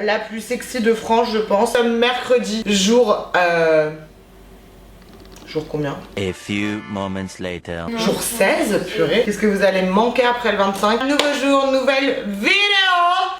la plus sexy de France, je pense. Mercredi, jour... Jour combien? A few moments later. Jour 16, purée. Qu'est-ce que vous allez me manquer après le 25? Nouveau jour, nouvelle vidéo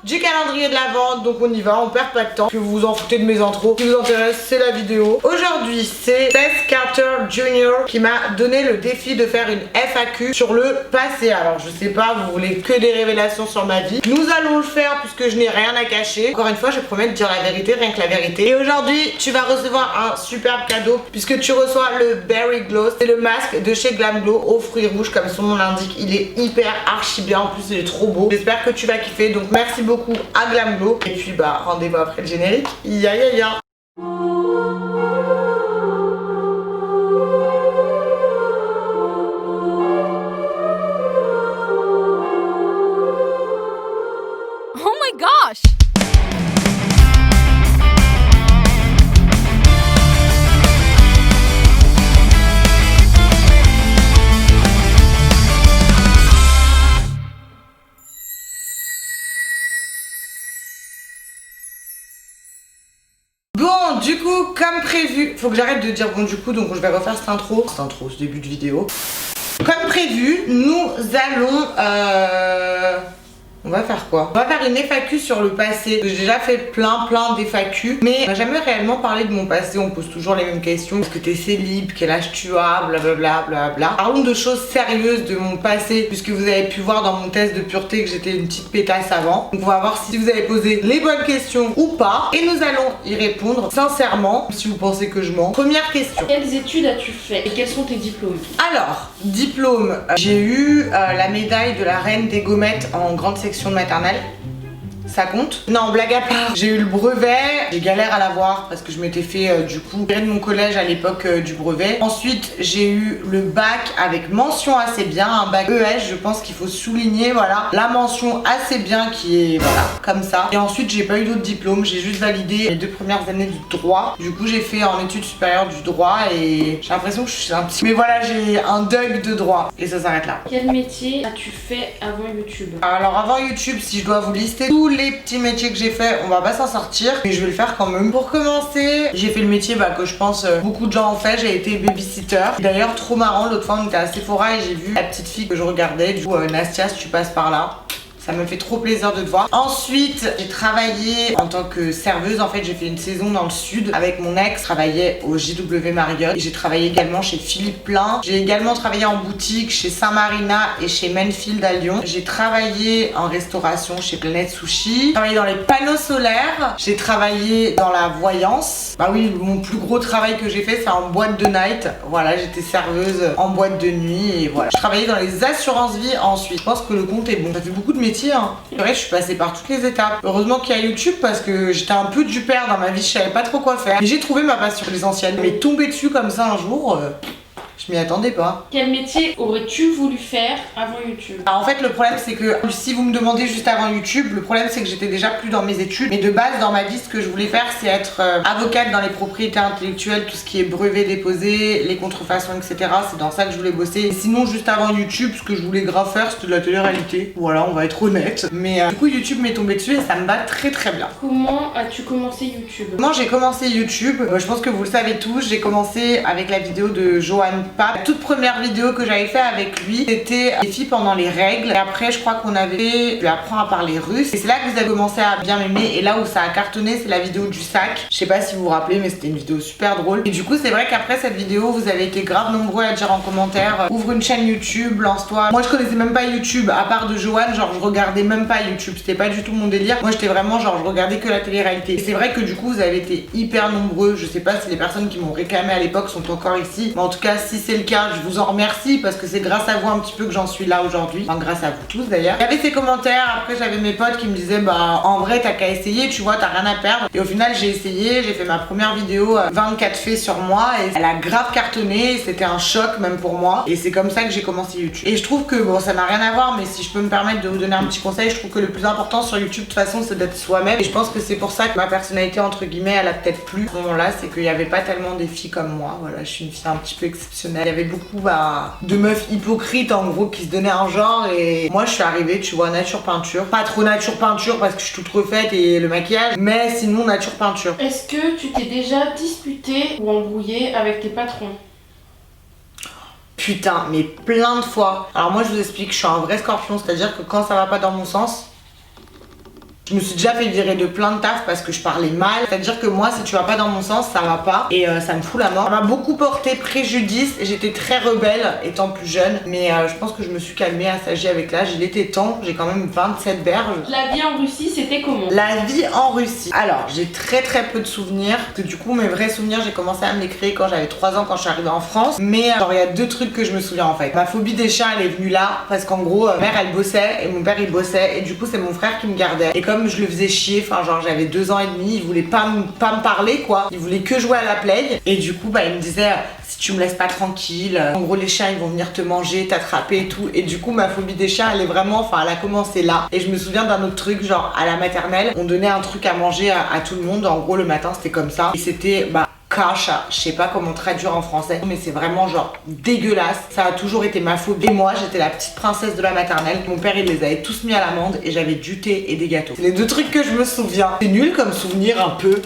du calendrier de l'Avent. Donc on y va, on perd pas de temps. Que vous vous en foutez de mes intros. Ce qui vous intéresse, c'est la vidéo. Aujourd'hui, c'est Tess Carter Jr. qui m'a donné le défi de faire une FAQ sur le passé. Alors je sais pas, vous voulez que des révélations sur ma vie. Nous allons le faire puisque je n'ai rien à cacher. Encore une fois, je promets de dire la vérité, rien que la vérité. Et aujourd'hui, tu vas recevoir un superbe cadeau puisque tu reçois le Berry Glow. C'est le masque de chez Glam Glow aux fruits rouges comme son nom l'indique. Il est hyper archi bien, en plus il est trop beau. J'espère que tu vas kiffer, donc merci beaucoup à Glam Glow. Et puis bah rendez-vous après le générique. Ya ya ya. Oh my gosh! Bon, du coup, comme prévu, faut que j'arrête de dire bon du coup, donc je vais refaire cette intro, ce début de vidéo. Comme prévu, nous allons on va faire quoi? On va faire une FAQ sur le passé. J'ai déjà fait plein d'FAQ, mais on n'a jamais réellement parlé de mon passé. On pose toujours les mêmes questions. Est-ce que t'es célib? Quel âge tu as? Blablabla, blablabla. Parlons de choses sérieuses de mon passé, puisque vous avez pu voir dans mon test de pureté que j'étais une petite pétasse avant. Donc on va voir si vous avez posé les bonnes questions ou pas. Et nous allons y répondre sincèrement, si vous pensez que je mens. Première question. Quelles études as-tu fait et quels sont tes diplômes? Alors, diplôme, j'ai eu la médaille de la reine des gommettes en grande section de maternelle. Ça compte? Non, blague à part. J'ai eu le brevet, j'ai galère à l'avoir parce que je m'étais fait du coup virer de mon collège à l'époque du brevet. Ensuite, j'ai eu le bac avec mention assez bien, un bac ES, je pense qu'il faut souligner, voilà, la mention assez bien qui est, voilà, comme ça. Et ensuite, j'ai pas eu d'autres diplômes, j'ai juste validé les 2 premières années du droit. Du coup, j'ai fait en études supérieures du droit et j'ai l'impression que je suis un petit... Mais voilà, j'ai un DUG de droit et ça s'arrête là. Quel métier as-tu fait avant YouTube? Alors avant YouTube, si je dois vous lister tous les petits métiers que j'ai fait, on va pas s'en sortir, mais je vais le faire quand même. Pour commencer, j'ai fait le métier que je pense beaucoup de gens ont fait, j'ai été babysitter. D'ailleurs trop marrant, l'autre fois on était à Sephora et j'ai vu la petite fille que je regardais, du coup Nastia, si tu passes par là. Ça me fait trop plaisir de te voir. Ensuite, j'ai travaillé en tant que serveuse. En fait, j'ai fait une saison dans le sud avec mon ex. Je travaillais au JW Marriott. J'ai travaillé également chez Philippe Plein. J'ai également travaillé en boutique chez Saint Marina et chez Manfield à Lyon. J'ai travaillé en restauration chez Planète Sushi. J'ai travaillé dans les panneaux solaires. J'ai travaillé dans la voyance. Bah oui, mon plus gros travail que j'ai fait, c'est en boîte de night. Voilà, j'étais serveuse en boîte de nuit et voilà. Je travaillais dans les assurances vie ensuite. Je pense que le compte est bon. Ça fait beaucoup de métiers. C'est vrai, je suis passée par toutes les étapes. Heureusement qu'il y a YouTube parce que j'étais un peu du père dans ma vie, je savais pas trop quoi faire. Mais j'ai trouvé ma passion, l'essentiel. Mais tomber dessus comme ça un jour, je m'y attendais pas. Quel métier aurais-tu voulu faire avant YouTube? Alors en fait le problème c'est que si vous me demandez juste avant YouTube, le problème c'est que j'étais déjà plus dans mes études. Mais de base dans ma vie ce que je voulais faire c'est être avocate dans les propriétés intellectuelles, tout ce qui est brevet déposé, les contrefaçons etc. C'est dans ça que je voulais bosser. Et sinon juste avant YouTube ce que je voulais grave faire c'était de la télé-réalité. Voilà, on va être honnête. Mais du coup YouTube m'est tombé dessus et ça me va très bien. Comment as-tu commencé YouTube? Comment j'ai commencé YouTube? Je pense que vous le savez tous, j'ai commencé avec la vidéo de Johan Pape. La toute première vidéo que j'avais fait avec lui, c'était les filles pendant les règles. Et après, je crois qu'on avait fait Je apprends à parler russe. Et c'est là que vous avez commencé à bien m'aimer. Et là où ça a cartonné, c'est la vidéo du sac. Je sais pas si vous vous rappelez, mais c'était une vidéo super drôle. Et du coup, c'est vrai qu'après cette vidéo, vous avez été grave nombreux à dire en commentaire ouvre une chaîne YouTube, lance-toi. Moi, je connaissais même pas YouTube. À part de Johan, genre, je regardais même pas YouTube. C'était pas du tout mon délire. Moi, j'étais vraiment genre, je regardais que la télé-réalité. Et c'est vrai que du coup, vous avez été hyper nombreux. Je sais pas si les personnes qui m'ont réclamé à l'époque sont encore ici. Mais en tout cas, si c'est le cas, je vous en remercie parce que c'est grâce à vous un petit peu que j'en suis là aujourd'hui. Enfin, grâce à vous tous d'ailleurs. Il y avait ces commentaires, après j'avais mes potes qui me disaient bah en vrai t'as qu'à essayer, tu vois, t'as rien à perdre. Et au final j'ai essayé, j'ai fait ma première vidéo 24 faits sur moi et elle a grave cartonné, c'était un choc même pour moi. Et c'est comme ça que j'ai commencé YouTube. Et je trouve que bon ça n'a rien à voir, mais si je peux me permettre de vous donner un petit conseil, je trouve que le plus important sur YouTube de toute façon c'est d'être soi-même. Et je pense que c'est pour ça que ma personnalité entre guillemets elle a peut-être plu. À ce moment-là, c'est qu'il n'y avait pas tellement des filles comme moi. Voilà, je suis une fille un petit peu exceptionnelle. traditionnel. Il y avait beaucoup de meufs hypocrites en gros qui se donnaient un genre et moi je suis arrivée, tu vois, nature peinture. Pas trop nature peinture parce que je suis toute refaite et le maquillage, mais sinon nature peinture. Est-ce que tu t'es déjà disputé ou embrouillé avec tes patrons? Putain, mais plein de fois. Alors moi je vous explique, je suis un vrai scorpion, c'est-à-dire que quand ça va pas dans mon sens, je me suis déjà fait virer de plein de taf parce que je parlais mal. C'est-à-dire que moi, si tu vas pas dans mon sens, ça va pas. Et ça me fout la mort. Ça m'a beaucoup porté préjudice. J'étais très rebelle étant plus jeune. Mais je pense que je me suis calmée, assagie avec l'âge. Il était temps. J'ai quand même 27 berges. La vie en Russie, c'était comment? La vie en Russie. Alors, j'ai très peu de souvenirs. Parce que du coup, mes vrais souvenirs, j'ai commencé à me les créer quand j'avais 3 ans, quand je suis arrivée en France. Mais genre, il y a 2 trucs que je me souviens en fait. Ma phobie des chiens, elle est venue là. Parce qu'en gros, ma mère, elle bossait et mon père, il bossait. Et du coup, c'est mon frère qui me gardait. Et comme je le faisais chier, enfin genre j'avais 2 ans et demi, il voulait pas me parler quoi, il voulait que jouer à la play et du coup il me disait si tu me laisses pas tranquille, en gros les chiens ils vont venir te manger, t'attraper et tout, et du coup ma phobie des chiens elle est vraiment, enfin elle a commencé là. Et je me souviens d'un autre truc, genre à la maternelle on donnait un truc à manger à tout le monde, en gros le matin c'était comme ça et c'était kasha, je sais pas comment traduire en français, mais c'est vraiment genre dégueulasse. Ça a toujours été ma phobie. Et moi, j'étais la petite princesse de la maternelle. Mon père, il les avait tous mis à l'amende et j'avais du thé et des gâteaux. C'est les 2 trucs que je me souviens. C'est nul comme souvenir un peu.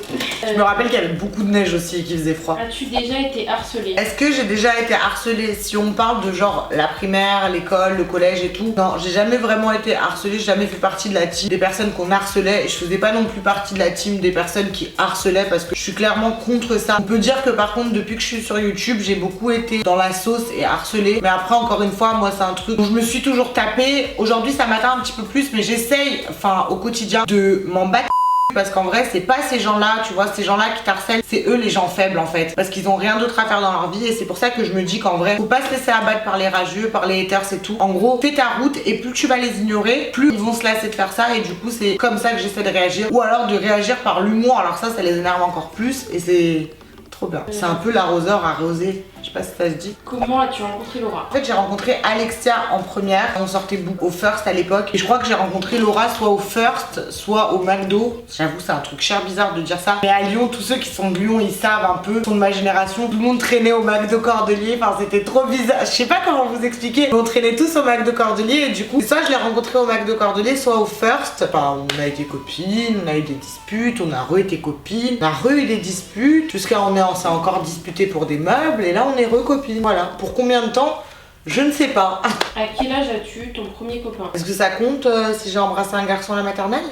Je me rappelle qu'il y avait beaucoup de neige aussi et qu'il faisait froid. As-tu déjà été harcelée? Est-ce que j'ai déjà été harcelée? Si on parle de genre la primaire, l'école, le collège et tout, non, j'ai jamais vraiment été harcelée, j'ai jamais fait partie de la team des personnes qu'on harcelait et je faisais pas non plus partie de la team des personnes qui harcelaient parce que je suis clairement contre ça. On peut dire que par contre depuis que je suis sur YouTube j'ai beaucoup été dans la sauce et harcelée, mais après encore une fois moi c'est un truc où je me suis toujours tapée. Aujourd'hui ça m'atteint un petit peu plus mais j'essaye, enfin au quotidien, de m'en battre parce qu'en vrai c'est pas ces gens là, tu vois, ces gens là qui t'harcèlent, c'est eux les gens faibles en fait, parce qu'ils ont rien d'autre à faire dans leur vie et c'est pour ça que je me dis qu'en vrai faut pas se laisser abattre par les rageux, par les haters et tout. En gros fais ta route et plus tu vas les ignorer, plus ils vont se lasser de faire ça et du coup c'est comme ça que j'essaie de réagir, ou alors de réagir par l'humour, alors ça les énerve encore plus et c'est trop bien. C'est un peu l'arroseur arrosé. Je sais pas si ça se dit. Comment as-tu rencontré Laura? En fait, j'ai rencontré Alexia en première. On sortait beaucoup au First à l'époque. Et je crois que j'ai rencontré Laura soit au First, soit au McDo. J'avoue, c'est un truc cher bizarre de dire ça. Mais à Lyon, tous ceux qui sont de Lyon, ils savent un peu. Ils sont de ma génération. Tout le monde traînait au McDo Cordelier. Enfin, c'était trop bizarre. Je sais pas comment vous expliquer. On traînait tous au McDo Cordelier. Et du coup, soit je l'ai rencontré au McDo Cordelier, soit au First. Enfin, on a été copines, on a eu des disputes, on a re-été copines, on a re-eu des disputes. Jusqu'à on s'est encore disputé pour des meubles. Et là, on est recopines. Voilà. Pour combien de temps? Je ne sais pas. À quel âge as-tu ton premier copain? Est-ce que ça compte si j'ai embrassé un garçon à la maternelle?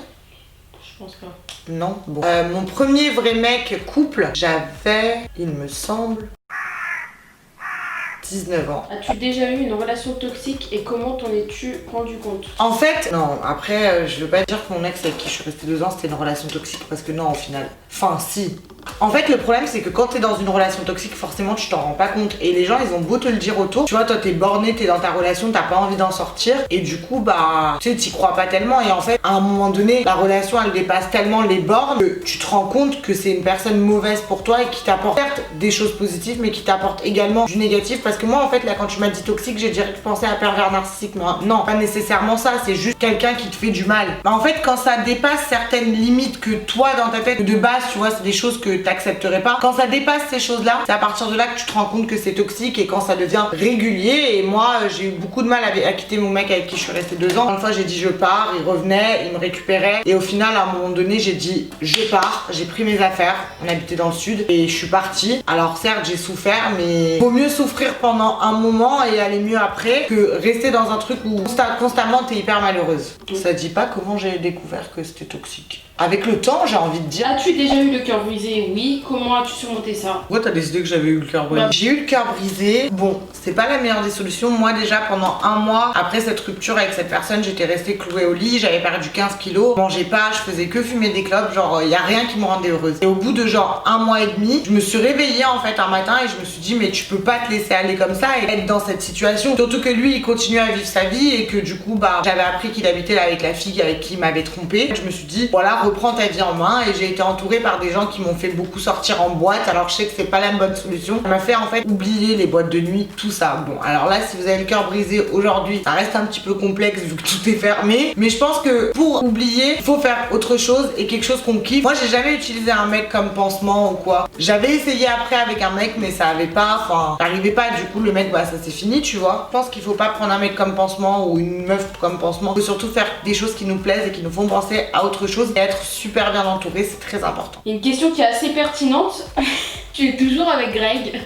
Je pense pas. Non. Bon. Mon premier vrai mec couple, j'avais, il me semble, 19 ans. As-tu déjà eu une relation toxique et comment t'en es-tu rendu compte? En fait, non, après, je veux pas dire que mon ex avec qui je suis restée 2 ans c'était une relation toxique parce que non, au final. Enfin, si. En fait, le problème, c'est que quand t'es dans une relation toxique, forcément, tu t'en rends pas compte. Et les gens, ils ont beau te le dire autour. Tu vois, toi, t'es borné, t'es dans ta relation, t'as pas envie d'en sortir. Et du coup, tu sais, t'y crois pas tellement. Et en fait, à un moment donné, la relation, elle dépasse tellement les bornes que tu te rends compte que c'est une personne mauvaise pour toi et qui t'apporte certes des choses positives, mais qui t'apporte également du négatif. Parce que moi, en fait, là, quand tu m'as dit toxique, j'ai direct pensé à pervers narcissique. Non, pas nécessairement ça. C'est juste quelqu'un qui te fait du mal. En fait, quand ça dépasse certaines limites que toi, dans ta tête, de base, tu vois, c'est des choses que t'accepterais pas. Quand ça dépasse ces choses-là, c'est à partir de là que tu te rends compte que c'est toxique et quand ça devient régulier. Et moi, j'ai eu beaucoup de mal à quitter mon mec avec qui je suis restée 2 ans. Une fois, j'ai dit je pars, il revenait, il me récupérait. Et au final, à un moment donné, j'ai dit je pars. J'ai pris mes affaires. On habitait dans le sud et je suis partie. Alors certes, j'ai souffert, mais vaut mieux souffrir pendant un moment et aller mieux après que rester dans un truc où constamment t'es hyper malheureuse. Ça dit pas comment j'ai découvert que c'était toxique. Avec le temps, j'ai envie de dire. As-tu déjà eu le cœur brisé? Oui. Comment as-tu surmonté ça? Pourquoi t'as décidé que j'avais eu le cœur brisé? J'ai eu le cœur brisé. Bon, c'est pas la meilleure des solutions. Moi, déjà, pendant 1 mois, après cette rupture avec cette personne, j'étais restée clouée au lit. J'avais perdu 15 kilos. Je mangeais pas, je faisais que fumer des clopes. Genre, y a rien qui me rendait heureuse. Et au bout de genre 1 mois et demi, je me suis réveillée en fait un matin et je me suis dit, mais tu peux pas te laisser aller comme ça et être dans cette situation. Surtout que lui, il continuait à vivre sa vie et que du coup, j'avais appris qu'il habitait là avec la fille avec qui il m'avait trompée. Je me suis dit, voilà, reprends ta vie en main et j'ai été entourée par des gens qui m'ont fait fait beaucoup sortir en boîte, alors je sais que c'est pas la bonne solution. Ça m'a fait en fait oublier les boîtes de nuit, tout ça. Bon, alors là, si vous avez le cœur brisé aujourd'hui, ça reste un petit peu complexe vu que tout est fermé. Mais je pense que pour oublier, il faut faire autre chose et quelque chose qu'on kiffe. Moi, j'ai jamais utilisé un mec comme pansement ou quoi. J'avais essayé après avec un mec, mais ça avait pas, enfin, j'arrivais pas. Du coup, le mec, bah ça c'est fini, tu vois. Je pense qu'il faut pas prendre un mec comme pansement ou une meuf comme pansement. Il faut surtout faire des choses qui nous plaisent et qui nous font penser à autre chose et être super bien entouré, c'est très important. Il y a une question qui est assez pertinente. Tu es toujours avec Greg?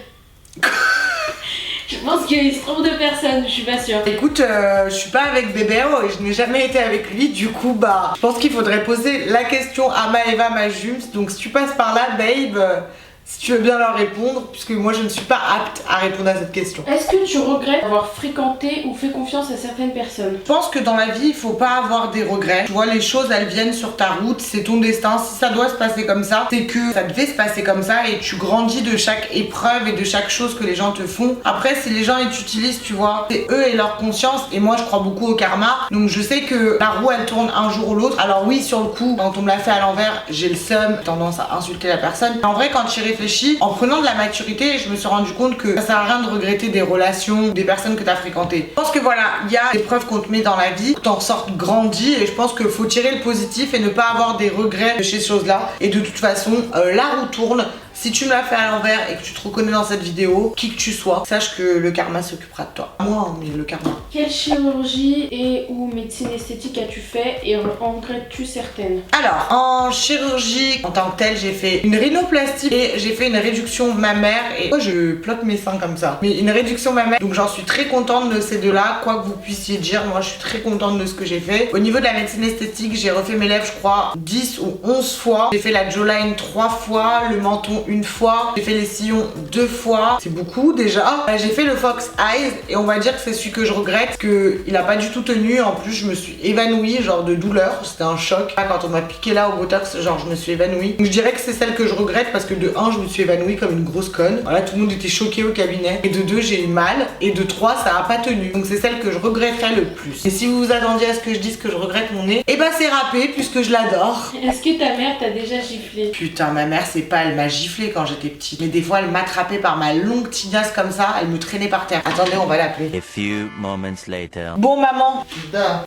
Je pense qu'il se trompe de personne, je suis pas sûre. Écoute, je suis pas avec Bébéo et je n'ai jamais été avec lui, du coup bah je pense qu'il faudrait poser la question à Maëva, ma jume. Donc si tu passes par là, babe, si tu veux bien leur répondre, puisque moi je ne suis pas apte à répondre à cette question. Est-ce que tu regrettes d'avoir fréquenté ou fait confiance à certaines personnes? Je pense que dans la vie, il faut pas avoir des regrets. Tu vois, les choses, elles viennent sur ta route, c'est ton destin. Si ça doit se passer comme ça, c'est que ça devait se passer comme ça et tu grandis de chaque épreuve et de chaque chose que les gens te font. Après, si les gens ils t'utilisent, tu vois, c'est eux et leur conscience. Et moi, je crois beaucoup au karma. Donc je sais que la roue, elle tourne un jour ou l'autre. Alors oui, sur le coup, quand on me l'a fait à l'envers, j'ai le seum, tendance à insulter la personne. Mais en vrai, quand j'y réfléchis, en prenant de la maturité, je me suis rendu compte que ça sert à rien de regretter des relations, des personnes que tu as fréquentées. Je pense que voilà, il y a des preuves qu'on te met dans la vie, que t'en sortes grandi, et je pense qu'il faut tirer le positif et ne pas avoir des regrets de ces choses-là. Et de toute façon, la roue tourne. Si tu me l'as fait à l'envers et que tu te reconnais dans cette vidéo, qui que tu sois, sache que le karma s'occupera de toi. Moi, hein, mais le karma. Quelle chirurgie et ou médecine esthétique as-tu fait et en regrettes-tu certaines? Alors, en chirurgie, en tant que telle, j'ai fait une rhinoplastie et j'ai fait une réduction mammaire. Et moi, je plotte mes seins comme ça. Mais une réduction mammaire, donc j'en suis très contente de ces deux-là. Quoi que vous puissiez dire, moi, je suis très contente de ce que j'ai fait. Au niveau de la médecine esthétique, j'ai refait mes lèvres, je crois, 10 ou 11 fois. J'ai fait la jawline 3 fois, le menton une fois, j'ai fait les sillons 2 fois, c'est beaucoup déjà. J'ai fait le Fox Eyes et on va dire que c'est celui que je regrette parce que il a pas du tout tenu. En plus, je me suis évanouie, genre de douleur, c'était un choc. Quand on m'a piqué là au botox, genre je me suis évanouie. Donc je dirais que c'est celle que je regrette parce que de 1, je me suis évanouie comme une grosse conne. Voilà, tout le monde était choqué au cabinet. Et de 2, j'ai eu mal. Et de 3, ça a pas tenu. Donc c'est celle que je regretterais le plus. Et si vous vous attendiez à ce que je dise que je regrette mon nez, et bah c'est râpé puisque je l'adore. Est-ce que ta mère t'a déjà giflé? Putain, ma mère, c'est pas, elle m'a giflé quand j'étais petite. Mais des fois, elle m'attrapait par ma longue tignasse comme ça, elle me traînait par terre. Attendez, on va l'appeler. A few moments later. Bon, maman,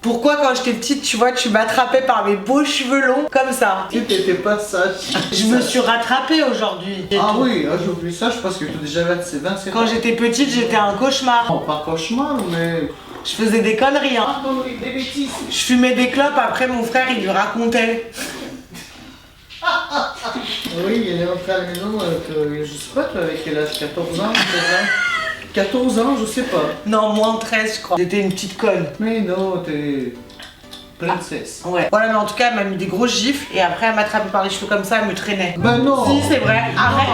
pourquoi quand j'étais petite, tu vois, tu m'attrapais par mes beaux cheveux longs comme ça? Tu t'étais pas sage. Je me suis rattrapée aujourd'hui. Ah oui, j'ai oublié ça, je pense que tu as déjà 27 ans. Quand j'étais petite, j'étais un cauchemar. Non, pas cauchemar, mais. Je faisais des conneries, hein. Ah, oui, des bêtises. Je fumais des clopes, après mon frère, il lui racontait. Oui, il est rentré à la maison, je sais pas, toi, avec quel âge? 14 ans, 14 ans, je sais pas. Non, moins de 13, je crois. J'étais une petite conne. Mais non, t'es. princesse. Ouais. Voilà, mais en tout cas, elle m'a mis des gros gifles et après, elle m'attrapait par les cheveux comme ça, elle me traînait. Bah non. Si, c'est vrai. Arrête.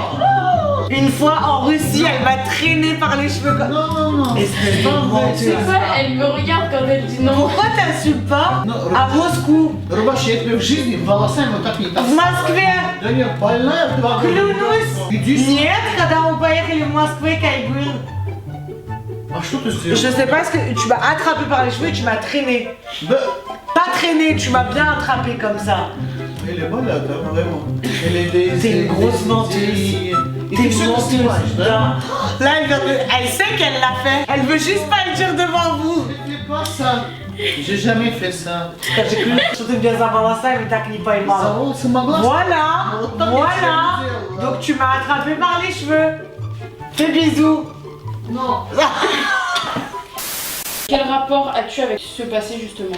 Une fois en Russie, elle m'a traîné par les cheveux comme. Non, non, non. Et c'est pas vrai. C'est quoi? Elle me regarde quand elle dit non. Pourquoi t'assumes pas Non, à Moscou? Рубаши, это в жизни волосами вот так не так. В Москве? Да нет, больная, два года. Клянусь! Иди сюда. Нет, когда мы поехали в Москву, Кайгун. А что ты сделал? Je sais pas ce que. Tu m'as attrapé par les cheveux et tu m'as traîné. Да. Pas traîné, tu m'as bien attrapé comme ça. Elle est malade, hein, vraiment. Elle est des. T'es une grosse menteuse. T'es une menteuse. Là, elle vient de. Elle sait qu'elle l'a fait. Elle veut juste pas le dire devant vous. Ne fais pas ça. J'ai jamais fait ça. Что ты меня волосами так не поймала? За волосы могла? Voilà, Вот так я voilà. всё делала. Donc tu m'as attrapé par les cheveux. Fais bisous. Non. Quel rapport as-tu avec ce passé justement?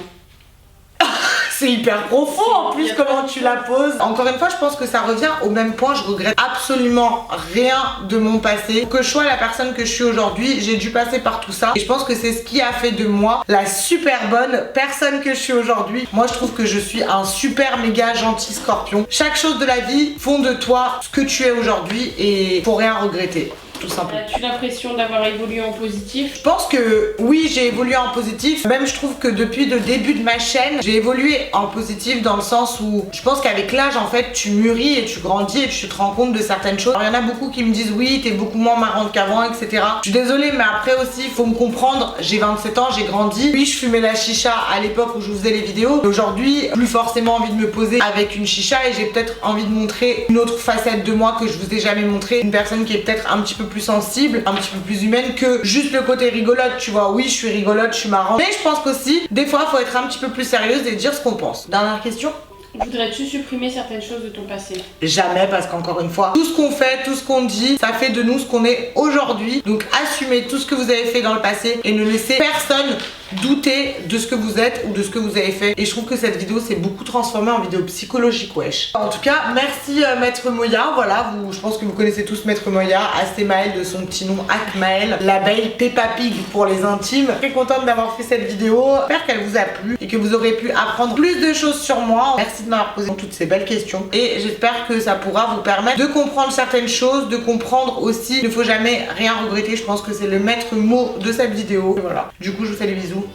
C'est hyper profond en plus comment tu la poses. Encore une fois, je pense que ça revient au même point. Je regrette absolument rien de mon passé. Pour que je sois la personne que je suis aujourd'hui, j'ai dû passer par tout ça. Et je pense que c'est ce qui a fait de moi la super bonne personne que je suis aujourd'hui. Moi, je trouve que je suis un super méga gentil scorpion. Chaque chose de la vie font de toi ce que tu es aujourd'hui et faut rien regretter. tout simplement. As-tu l'impression d'avoir évolué en positif? Je pense que oui, j'ai évolué en positif. Même je trouve que depuis le début de ma chaîne, j'ai évolué en positif dans le sens où je pense qu'avec l'âge, en fait, tu mûris et tu grandis et tu te rends compte de certaines choses. Alors, il y en a beaucoup qui me disent oui, t'es beaucoup moins marrante qu'avant, etc. Je suis désolée, mais après aussi, il faut me comprendre. J'ai 27 ans, j'ai grandi. Oui, je fumais la chicha à l'époque où je vous faisais les vidéos. Aujourd'hui, plus forcément envie de me poser avec une chicha et j'ai peut-être envie de montrer une autre facette de moi que je vous ai jamais montré. Une personne qui est peut-être un petit peu plus sensible, un petit peu plus humaine que juste le côté rigolote, tu vois. Oui, je suis rigolote, je suis marrante. Mais je pense qu'aussi, des fois, faut être un petit peu plus sérieuse et dire ce qu'on pense. Dernière question. Voudrais-tu supprimer certaines choses de ton passé? Jamais, parce qu'encore une fois, tout ce qu'on fait, tout ce qu'on dit, ça fait de nous ce qu'on est aujourd'hui. Donc assumez tout ce que vous avez fait dans le passé et ne laissez personne douter de ce que vous êtes ou de ce que vous avez fait. Et je trouve que cette vidéo s'est beaucoup transformée en vidéo psychologique, wesh. En tout cas, merci Maître Moya. Voilà, je pense que vous connaissez tous Maître Moya, Astémaël de son petit nom Akmaël, l'abeille Peppa Pig pour les intimes. Très contente d'avoir fait cette vidéo. J'espère qu'elle vous a plu et que vous aurez pu apprendre plus de choses sur moi. Merci de m'avoir posé toutes ces belles questions et j'espère que ça pourra vous permettre de comprendre certaines choses, de comprendre aussi, il ne faut jamais rien regretter. Je pense que c'est le maître mot de cette vidéo. Et voilà, du coup je vous fais des bisous,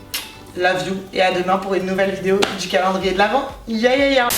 love you et à demain pour une nouvelle vidéo du calendrier de l'Avent. Ya ya ya.